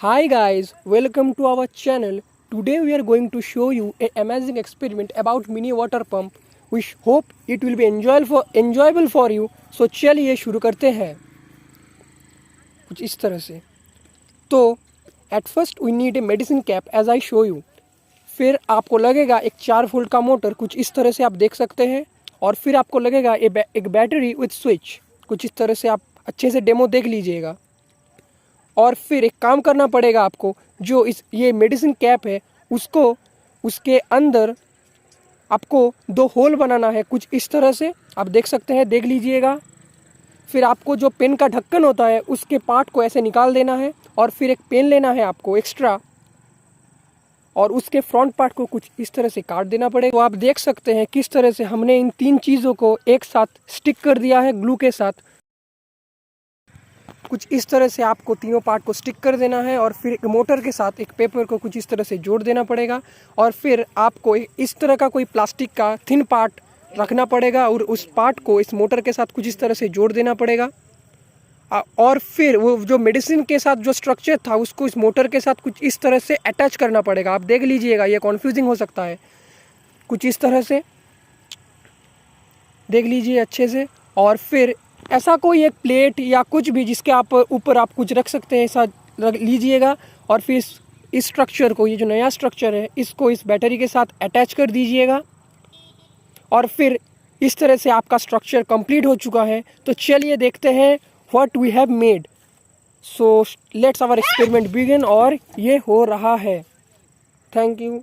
Hi guys, welcome to our channel. Today we are going to show you an amazing experiment about mini water pump. We hope it will be enjoyable for you. So चलिए शुरू करते हैं कुछ इस तरह से. तो at first we need a medicine cap as I show you. फिर आपको लगेगा एक 4 वोल्ट का मोटर कुछ इस तरह से आप देख सकते हैं. और फिर आपको लगेगा एक बैटरी विथ स्विच कुछ इस तरह से. आप अच्छे से डेमो देख लीजिएगा. और फिर एक काम करना पड़ेगा आपको, जो ये मेडिसिन कैप है उसके अंदर आपको 2 होल बनाना है कुछ इस तरह से. आप देख सकते हैं, देख लीजिएगा. फिर आपको जो पेन का ढक्कन होता है उसके पार्ट को ऐसे निकाल देना है. और फिर एक पेन लेना है आपको एक्स्ट्रा और उसके फ्रंट पार्ट को कुछ इस तरह से काट देना पड़ेगा. तो आप देख सकते हैं किस तरह से हमने इन 3 चीज़ों को एक साथ स्टिक कर दिया है ग्लू के साथ. कुछ इस तरह से आपको तीनों पार्ट को स्टिक कर देना है. और फिर मोटर के साथ एक पेपर को कुछ इस तरह से जोड़ देना पड़ेगा. और फिर आपको इस तरह का कोई प्लास्टिक का थिन पार्ट रखना पड़ेगा और उस पार्ट को इस मोटर के साथ कुछ इस तरह से जोड़ देना पड़ेगा. और फिर वो जो मेडिसिन के साथ जो स्ट्रक्चर था उसको इस मोटर के साथ कुछ इस तरह से अटैच करना पड़ेगा. आप देख लीजिएगा, ये कन्फ्यूजिंग हो सकता है. कुछ इस तरह से देख लीजिए अच्छे से. और फिर ऐसा कोई एक प्लेट या कुछ भी जिसके आप ऊपर आप कुछ रख सकते हैं ऐसा रख लीजिएगा. और फिर इस स्ट्रक्चर को, ये जो नया स्ट्रक्चर है इसको इस बैटरी के साथ अटैच कर दीजिएगा. और फिर इस तरह से आपका स्ट्रक्चर कंप्लीट हो चुका है. तो चलिए देखते हैं what we have made. So let's our experiment begin. और ये हो रहा है. Thank you.